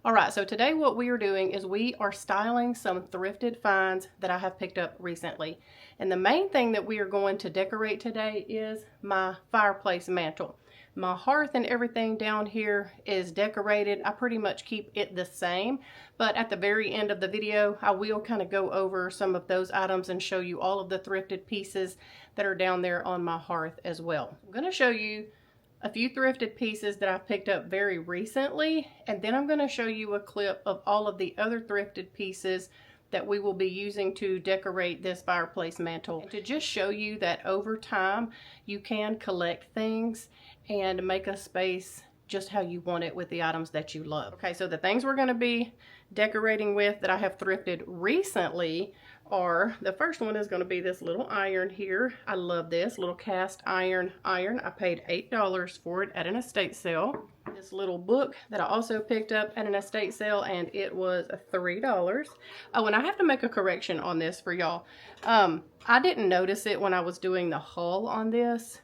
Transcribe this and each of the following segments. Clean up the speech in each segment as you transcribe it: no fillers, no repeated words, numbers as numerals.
All right, so today what we are doing is we are styling some thrifted finds that I have picked up recently. And the main thing that we are going to decorate today is my fireplace mantle. My hearth and everything down here is decorated. I pretty much keep it the same, but at the very end of the video, I will kind of go over some of those items and show you all of the thrifted pieces that are down there on my hearth as well. I'm going to show you a few thrifted pieces that I've picked up very recently, and then I'm going to show you a clip of all of the other thrifted pieces that we will be using to decorate this fireplace mantle, and to just show you that over time you can collect things and make a space just how you want it with the items that you love. Okay, so the things we're going to be decorating with that I have thrifted recently are, the first one is going to be this little iron here. I love this little cast iron. I paid $8 for it at an estate sale. This little book that I also picked up at an estate sale, and it was $3. Oh, and I have to make a correction on this for y'all. I didn't notice it when I was doing the haul on this,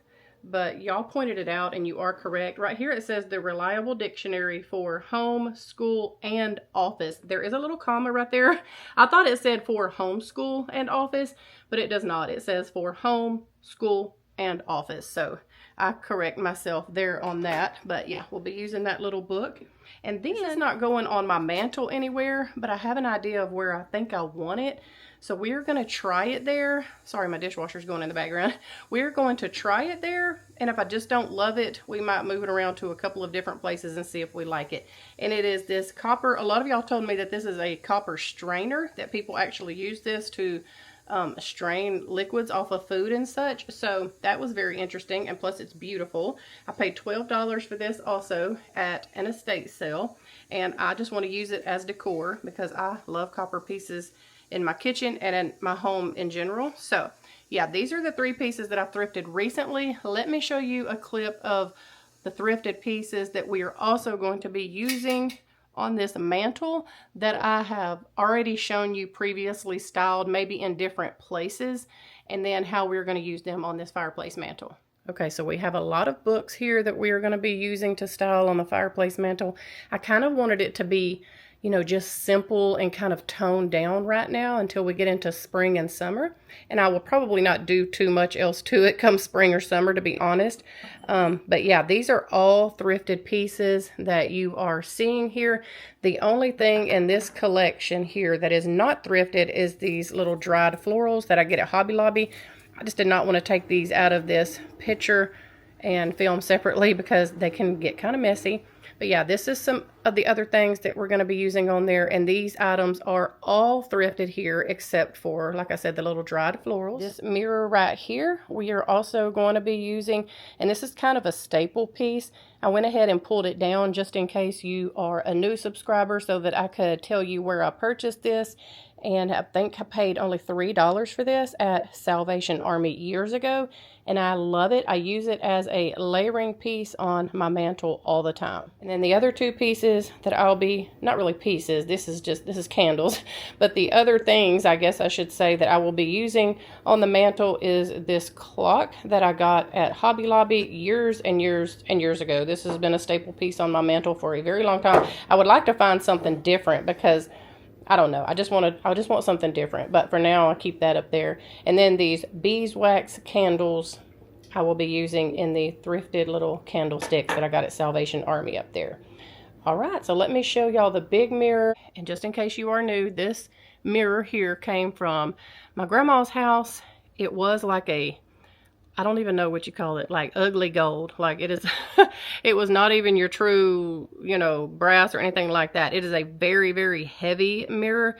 but y'all pointed it out and you are correct. Right here it says the reliable dictionary for home, school, and office. There is a little comma right there. I thought it said for home, school, and office, but it does not. It says for home, school, and office. So I correct myself there on that. But yeah, we'll be using that little book. And this is not going on my mantle anywhere, but I have an idea of where I think I want it. So we're going to try it there. Sorry, my dishwasher's going in the background. We're going to try it there, and if I just don't love it, we might move it around to a couple of different places and see if we like it. And it is this copper. A lot of y'all told me that this is a copper strainer, that people actually use this to strain liquids off of food and such. So that was very interesting, and plus it's beautiful. I paid $12 for this also at an estate sale, and I just want to use it as decor because I love copper pieces in my kitchen and in my home in general. So yeah, these are the three pieces that I've thrifted recently. Let me show you a clip of the thrifted pieces that we are also going to be using on this mantle that I have already shown you previously styled, maybe in different places, and then how we're going to use them on this fireplace mantle. Okay, so we have a lot of books here that we are going to be using to style on the fireplace mantle. I kind of wanted it to be, you know, just simple and kind of toned down right now until we get into spring and summer. And I will probably not do too much else to it come spring or summer, to be honest. But yeah, these are all thrifted pieces that you are seeing here. The only thing in this collection here that is not thrifted is these little dried florals that I get at Hobby Lobby. I just did not want to take these out of this picture and film separately because they can get kind of messy. But yeah, this is some of the other things that we're going to be using on there. And these items are all thrifted here except for, like I said, the little dried florals. This mirror right here, we are also going to be using, and this is kind of a staple piece. I went ahead and pulled it down just in case you are a new subscriber so that I could tell you where I purchased this. And I think I paid only $3 for this at Salvation Army years ago. And I love it. I use it as a layering piece on my mantle all the time. And then the other two pieces that I'll be, not really pieces, this is candles. But the other things, I guess I should say, that I will be using on the mantle is this clock that I got at Hobby Lobby years and years and years ago. This has been a staple piece on my mantle for a very long time. I would like to find something different because I don't know. I just want something different. But for now, I'll keep that up there. And then these beeswax candles I will be using in the thrifted little candlesticks that I got at Salvation Army up there. All right, so let me show y'all the big mirror. And just in case you are new, this mirror here came from my grandma's house. It was like a, I don't even know what you call it, like ugly gold. Like it is, it was not even your true, you know, brass or anything like that. It is a very, very heavy mirror.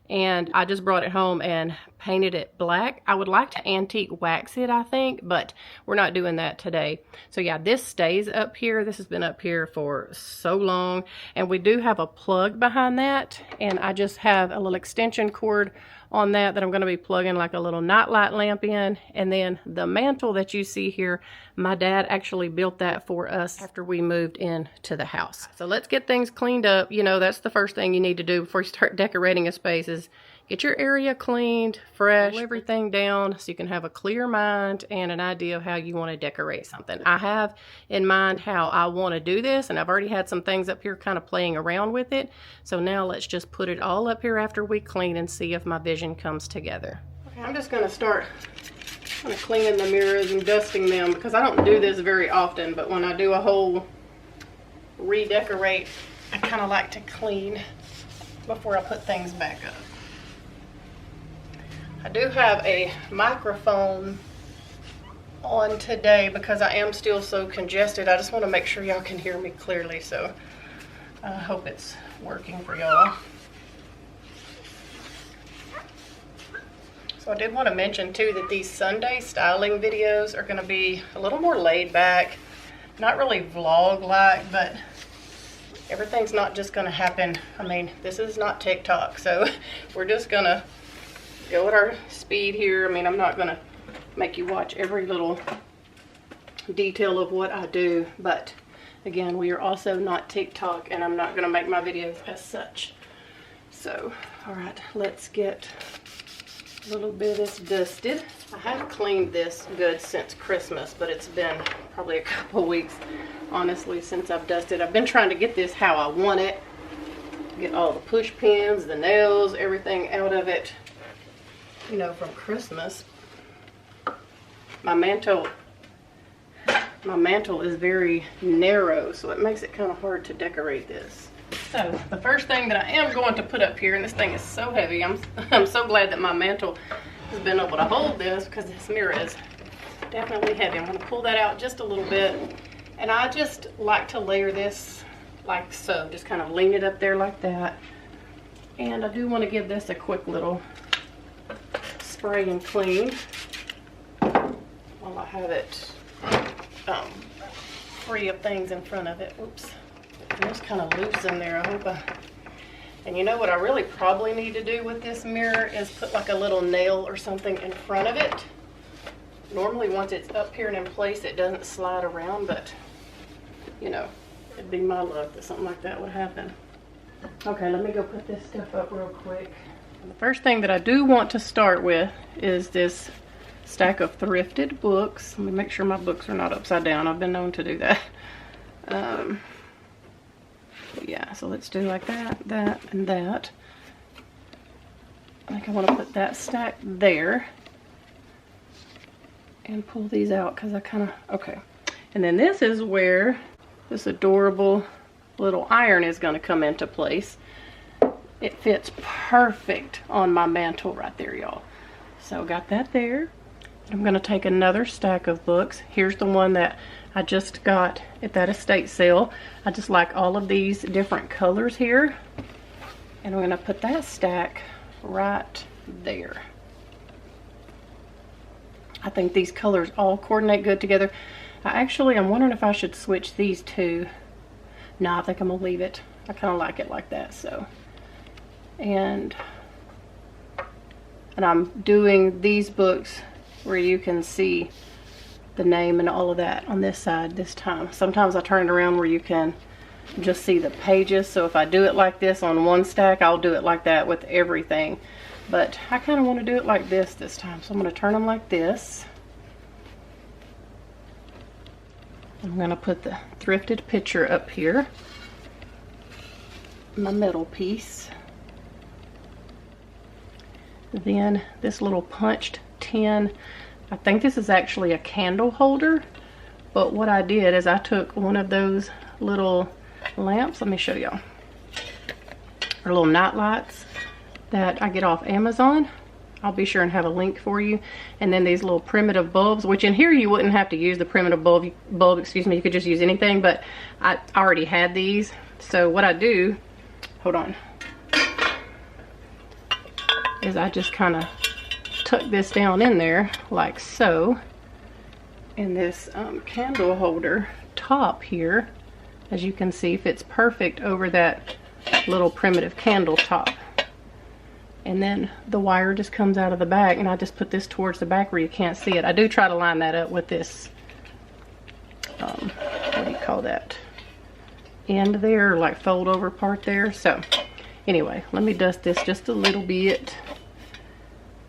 And I just brought it home and painted it black. I would like to antique wax it, I think, but we're not doing that today. So yeah, this stays up here. This has been up here for so long. And we do have a plug behind that. And I just have a little extension cord on that I'm going to be plugging like a little nightlight lamp in. And then the mantle that you see here, my dad actually built that for us after we moved into the house. So let's get things cleaned up. You know, that's the first thing you need to do before you start decorating a space is Get your area cleaned, fresh, pull everything down so you can have a clear mind and an idea of how you want to decorate something. I have in mind how I want to do this, and I've already had some things up here kind of playing around with it. So now let's just put it all up here after we clean and see if my vision comes together. Okay, I'm just going to start kind of cleaning the mirrors and dusting them because I don't do this very often, but when I do a whole redecorate, I kind of like to clean before I put things back up. I do have a microphone on today because I am still so congested. I just want to make sure y'all can hear me clearly, so I hope it's working for y'all. So I did want to mention too that these Sunday styling videos are going to be a little more laid back, not really vlog-like, but everything's not just going to happen. I mean, this is not TikTok, so we're just going to go at our speed here. I mean, I'm not going to make you watch every little detail of what I do, but again, we are also not TikTok, and I'm not going to make my videos as such. So, all right, let's get a little bit of this dusted. I haven't cleaned this good since Christmas, but it's been probably a couple weeks, honestly, since I've dusted. I've been trying to get this how I want it, get all the push pins, the nails, everything out of it, you know, from Christmas. My mantle is very narrow, so it makes it kind of hard to decorate this. So the first thing that I am going to put up here, and this thing is so heavy, I'm so glad that my mantle has been able to hold this because this mirror is definitely heavy. I'm going to pull that out just a little bit, and I just like to layer this like so, just kind of lean it up there like that. And I do want to give this a quick little spray and clean while I have it free of things in front of it. Oops, it's kind of loose in there. I hope and you know what I really probably need to do with this mirror is put like a little nail or something in front of it. Normally once it's up here and in place it doesn't slide around, but you know, it'd be my luck that something like that would happen. Okay, let me go put this stuff up real quick. The first thing that I do want to start with is this stack of thrifted books. Let me make sure my books are not upside down. I've been known to do that. Yeah, so let's do like that, that, and that. I think I want to put that stack there and pull these out because I kind of, okay. And then this is where this adorable little iron is going to come into place. It fits perfect on my mantle right there, y'all. So got that there. I'm going to take another stack of books. Here's the one that I just got at that estate sale. I just like all of these different colors here. And I'm going to put that stack right there. I think these colors all coordinate good together. I'm wondering if I should switch these two. No, I think I'm going to leave it. I kind of like it like that, so. And I'm doing these books where you can see the name and all of that on this side this time. Sometimes I turn it around where you can just see the pages. So if I do it like this on one stack, I'll do it like that with everything. But I kind of want to do it like this time. So I'm going to turn them like this. I'm going to put the thrifted picture up here. My metal piece. Then this little punched tin, I think this is actually a candle holder, but what I did is I took one of those little lamps, let me show y'all, or little night lights that I get off Amazon. I'll be sure and have a link for you. And then these little primitive bulbs, which in here you wouldn't have to use the primitive bulb, excuse me, you could just use anything, but I already had these. So what I do, hold on, is I just kind of tuck this down in there like so. And this candle holder top here, as you can see, fits perfect over that little primitive candle top. And then the wire just comes out of the back, and I just put this towards the back where you can't see it. I do try to line that up with this, what do you call that, end there, like fold over part there. So Anyway, let me dust this just a little bit.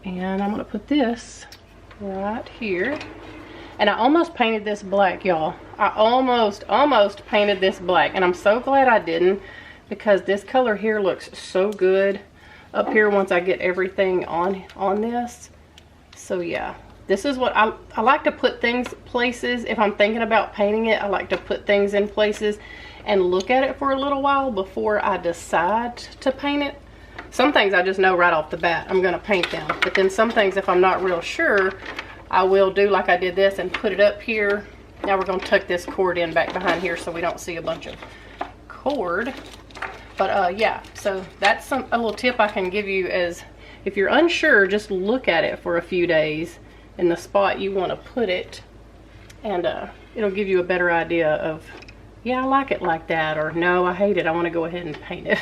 And I'm gonna put this right here. And I almost painted this black, y'all. I almost painted this black. And I'm so glad I didn't, because this color here looks so good up here once I get everything on this. So yeah, this is what I like to put things places. If I'm thinking about painting it, I like to put things in places and look at it for a little while before I decide to paint it. Some things I just know right off the bat I'm gonna paint them, but then some things, if I'm not real sure, I will do like I did this and put it up here. Now we're gonna tuck this cord in back behind here so we don't see a bunch of cord. But yeah, so that's a little tip I can give you is, if you're unsure, just look at it for a few days in the spot you want to put it, and it'll give you a better idea of, yeah, I like it like that, or no, I hate it, I want to go ahead and paint it.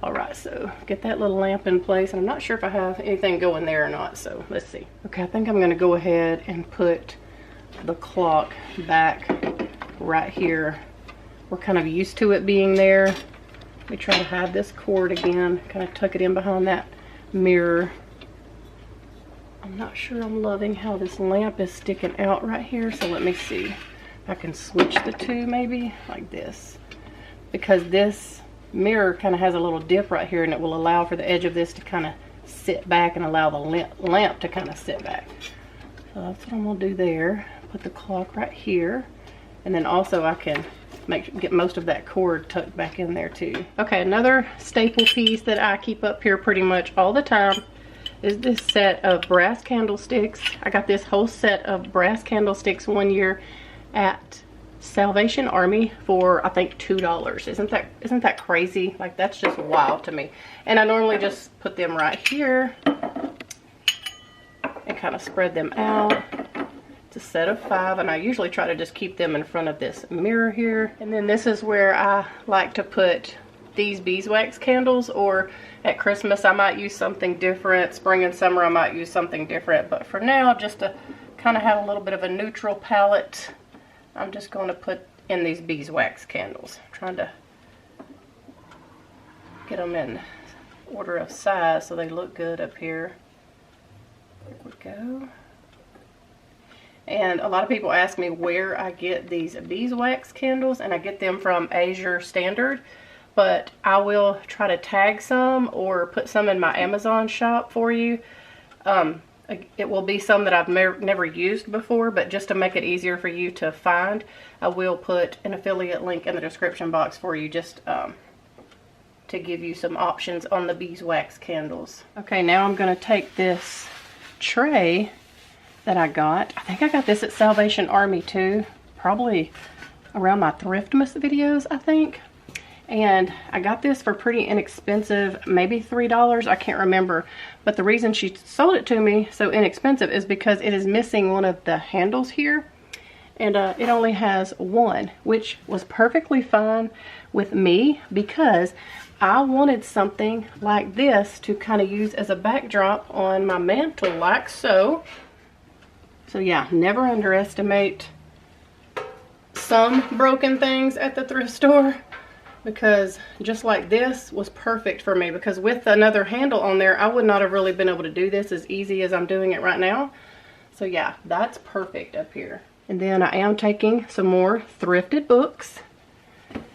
Alright, so get that little lamp in place, and I'm not sure if I have anything going there or not, so let's see. Okay, I think I'm going to go ahead and put the clock back right here. We're kind of used to it being there. Let me try to hide this cord again, kind of tuck it in behind that mirror. I'm not sure I'm loving how this lamp is sticking out right here, so let me see if I can switch the two maybe, like this. Because this mirror kind of has a little dip right here, and it will allow for the edge of this to kind of sit back and allow the lamp to kind of sit back. So that's what I'm going to do there. Put the clock right here, and then also I can get most of that cord tucked back in there too. Okay, another staple piece that I keep up here pretty much all the time is this set of brass candlesticks. I got this whole set of brass candlesticks one year at Salvation Army for I think $2. Isn't that crazy? Like, that's just wild to me. And I normally just put them right here and kind of spread them out. A set of 5, and I usually try to just keep them in front of this mirror here. And then this is where I like to put these beeswax candles, or at Christmas I might use something different. Spring and summer I might use something different, but for now, just to kind of have a little bit of a neutral palette, I'm just going to put in these beeswax candles. I'm trying to get them in order of size so they look good up here. There we go. And a lot of people ask me where I get these beeswax candles, and I get them from Azure Standard, but I will try to tag some or put some in my Amazon shop for you. It will be some that I've never used before, but just to make it easier for you to find, I will put an affiliate link in the description box for you, just to give you some options on the beeswax candles. Okay, now I'm going to take this tray that I got. I think I got this at Salvation Army too, probably around my Thriftmas videos, I think. And I got this for pretty inexpensive, maybe $3, I can't remember. But the reason she sold it to me so inexpensive is because it is missing one of the handles here. And it only has one, which was perfectly fine with me, because I wanted something like this to kind of use as a backdrop on my mantle, like so. So yeah, never underestimate some broken things at the thrift store, because just like this was perfect for me, because with another handle on there, I would not have really been able to do this as easy as I'm doing it right now. So yeah, that's perfect up here. And then I am taking some more thrifted books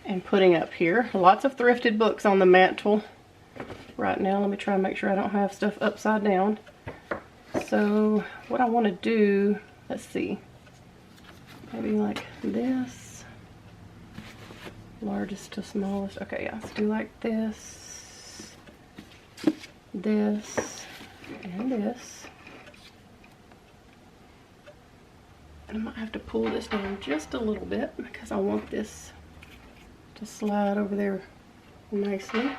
and putting up here. Lots of thrifted books on the mantle right now. Let me try and make sure I don't have stuff upside down. So what I want to do, let's see, maybe like this, largest to smallest. Okay, yeah, let's do like this, this, and this. And I might have to pull this down just a little bit because I want this to slide over there nicely.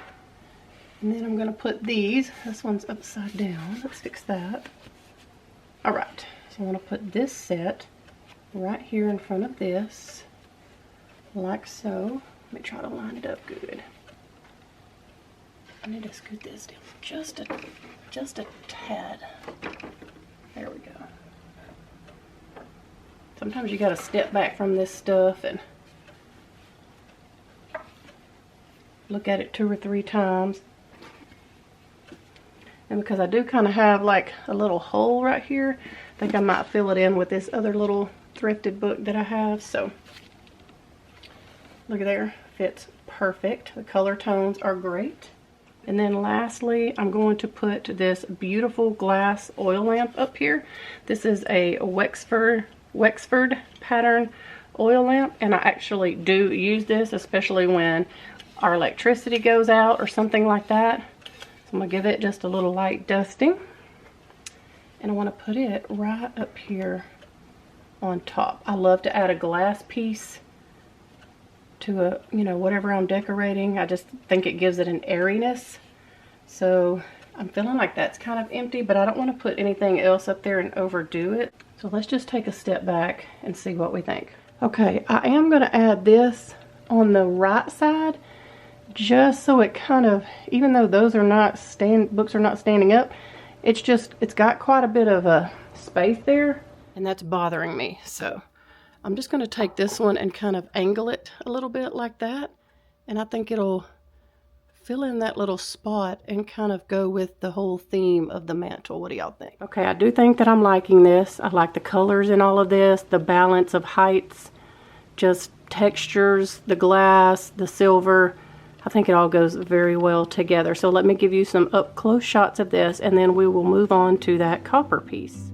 And then I'm going to put these, this one's upside down, let's fix that. Alright, so I'm going to put this set right here in front of this, like so. Let me try to line it up good. I need to scoot this down just a tad. There we go. Sometimes you got to step back from this stuff and look at it 2 or 3 times. And because I do kind of have like a little hole right here, I think I might fill it in with this other little thrifted book that I have. So look at there, fits perfect. The color tones are great. And then lastly, I'm going to put this beautiful glass oil lamp up here. This is a Wexford pattern oil lamp, and I actually do use this, especially when our electricity goes out or something like that. So I'm gonna give it just a little light dusting, and I want to put it right up here on top. I love to add a glass piece to a, you know, whatever I'm decorating. I just think it gives it an airiness. So I'm feeling like that's kind of empty, but I don't want to put anything else up there and overdo it. So let's just take a step back and see what we think. Okay, I am going to add this on the right side, just so it kind of, even though those are not books are not standing up, it's got quite a bit of a space there, and that's bothering me. So I'm just going to take this one and kind of angle it a little bit like that, and I think it'll fill in that little spot and kind of go with the whole theme of the mantle. What do y'all think? Okay, I do think that I'm liking this. I like the colors in all of this, the balance of heights, just textures, the glass, the silver. I think it all goes very well together. So let me give you some up close shots of this, and then we will move on to that copper piece.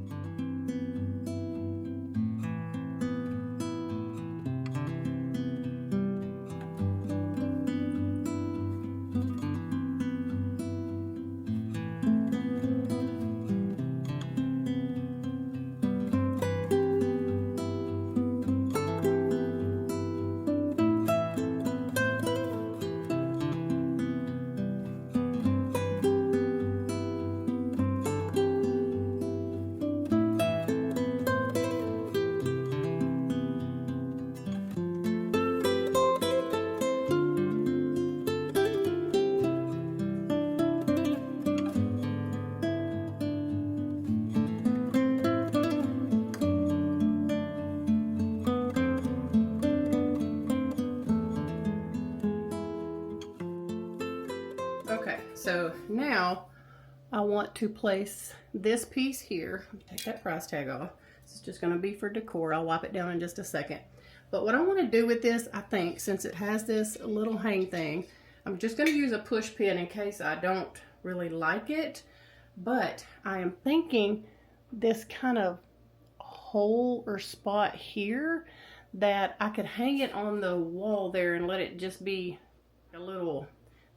Okay, so now I want to place this piece here. Take that price tag off. This is just going to be for decor. I'll wipe it down in just a second. But what I want to do with this, I think, since it has this little hang thing, I'm just going to use a push pin in case I don't really like it. But I am thinking this kind of hole or spot here, that I could hang it on the wall there and let it just be a little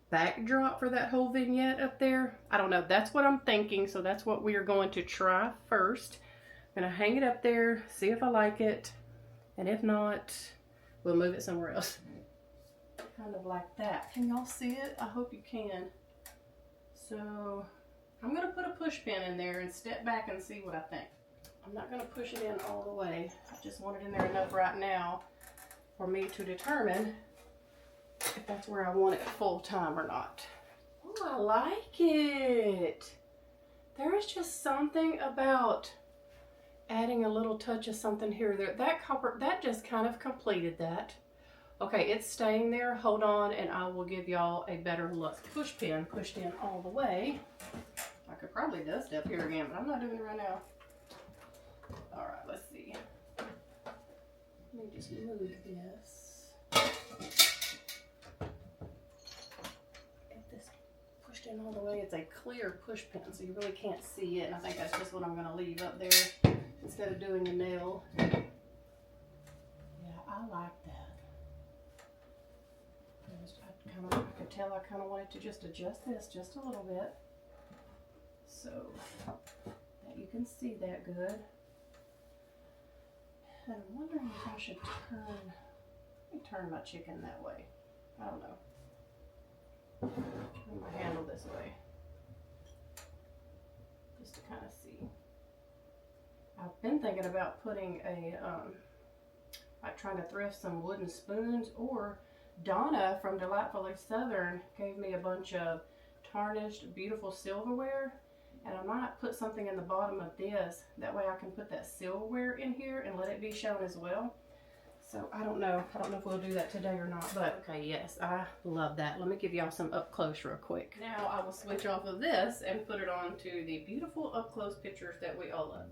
backdrop for that whole vignette up there. I don't know, that's what I'm thinking. So that's what we are going to try first. I'm gonna hang it up there, see if I like it, and if not, we'll move it somewhere else. Kind of like that. Can y'all see it? I hope you can. So I'm gonna put a push pin in there and step back and see what I think. I'm not gonna push it in all the way. I just want it in there enough right now for me to determine if that's where I want it full time or not. Oh, I like it. There is just something about adding a little touch of something here or there. That copper, that just kind of completed that. Okay, it's staying there. Hold on, and I will give y'all a better look. Push pin pushed in all the way. I could probably dust up here again, but I'm not doing it right now. All right, let's see. Let me just move this. In all the way, it's a clear push pin, so you really can't see it, and I think that's just what I'm going to leave up there instead of doing the nail. Yeah, I like that. I could tell I kind of wanted to just adjust this just a little bit so that you can see that good. And I'm wondering if I should turn my chicken that way. I don't know. Turn my handle this way, just to kind of see. I've been thinking about putting a, like trying to thrift some wooden spoons, or Donna from Delightfully Southern gave me a bunch of tarnished, beautiful silverware, and I might put something in the bottom of this. That way I can put that silverware in here and let it be shown as well. So I don't know if we'll do that today or not, but okay, yes, I love that. Let me give y'all some up close real quick. Now I will switch off of this and put it on to the beautiful up close pictures that we all love.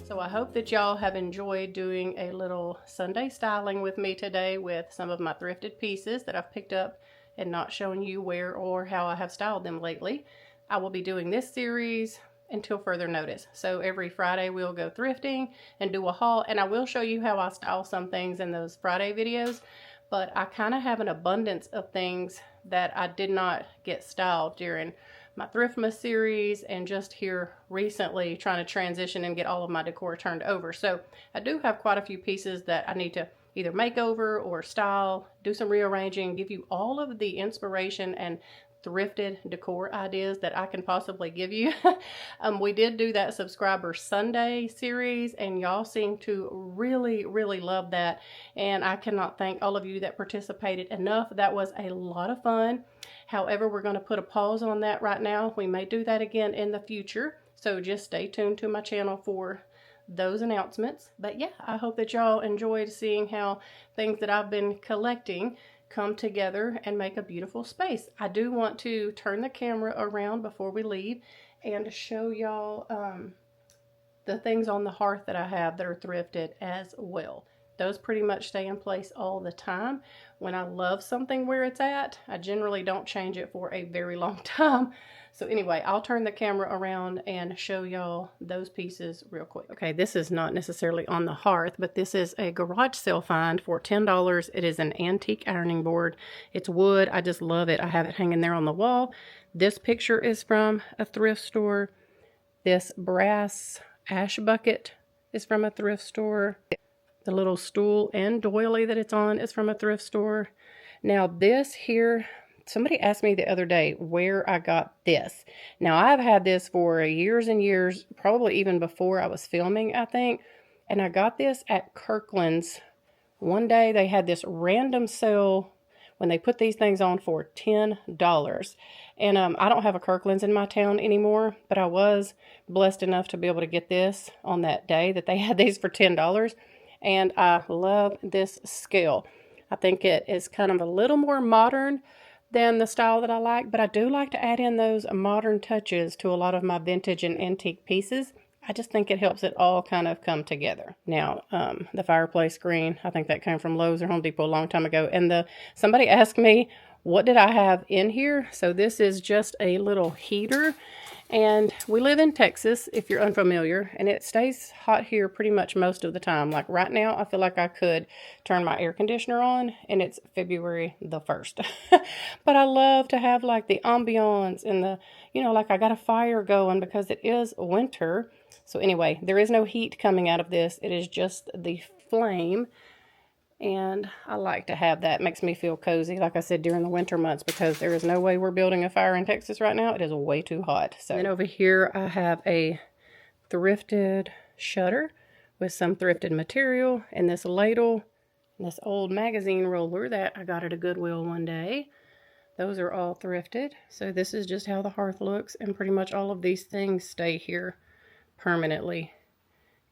So I hope that y'all have enjoyed doing a little Sunday styling with me today with some of my thrifted pieces that I've picked up and not showing you where or how I have styled them lately. I will be doing this series until further notice. So every Friday we'll go thrifting and do a haul, and I will show you how I style some things in those Friday videos, but I kind of have an abundance of things that I did not get styled during my Thriftmas series and just here recently trying to transition and get all of my decor turned over. So I do have quite a few pieces that I need to either make over or style, do some rearranging, give you all of the inspiration and thrifted decor ideas that I can possibly give you. We did do that Subscriber Sunday series and y'all seem to really love that, and I cannot thank all of you that participated enough. That was a lot of fun. However, we're going to put a pause on that right now. We may do that again in the future, so just stay tuned to my channel for those announcements. But yeah, I hope that y'all enjoyed seeing how things that I've been collecting come together and make a beautiful space. I do want to turn the camera around before we leave and show y'all the things on the hearth that I have that are thrifted as well. Those pretty much stay in place all the time. When I love something where it's at, I generally don't change it for a very long time. So anyway, I'll turn the camera around and show y'all those pieces real quick. Okay, this is not necessarily on the hearth, but this is a garage sale find for $10. It is an antique ironing board. It's wood. I just love it. I have it hanging there on the wall. This picture is from a thrift store. This brass ash bucket is from a thrift store. The little stool and doily that it's on is from a thrift store. Now this here, somebody asked me the other day where I got this. Now I've had this for years and years, probably even before I was filming, I think. And I got this at Kirkland's. One day they had this random sale when they put these things on for $10. And I don't have a Kirkland's in my town anymore, but I was blessed enough to be able to get this on that day that they had these for $10. And I love this scale. I think it is kind of a little more modern than the style that I like, but I do like to add in those modern touches to a lot of my vintage and antique pieces. I just think it helps it all kind of come together. Now, the fireplace screen, I think that came from Lowe's or Home Depot a long time ago. And somebody asked me, what did I have in here? So this is just a little heater. And we live in Texas, if you're unfamiliar, and it stays hot here pretty much most of the time. Like right now, I feel like I could turn my air conditioner on, and it's February the 1st. But I love to have like the ambiance and the, you know, like I got a fire going because it is winter. So anyway, there is no heat coming out of this. It is just the flame. And I like to have that. It makes me feel cozy, like I said, during the winter months, because there is no way we're building a fire in Texas right now. It is way too hot. So then over here I have a thrifted shutter with some thrifted material, and this ladle, and this old magazine roller that I got at a Goodwill one day. Those are all thrifted. So this is just how the hearth looks, and pretty much all of these things stay here permanently.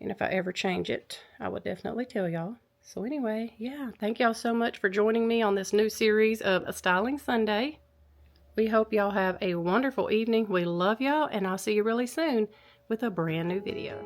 And if I ever change it, I will definitely tell y'all. So anyway, yeah, thank y'all so much for joining me on this new series of A Styling Sunday. We hope y'all have a wonderful evening. We love y'all, and I'll see you really soon with a brand new video.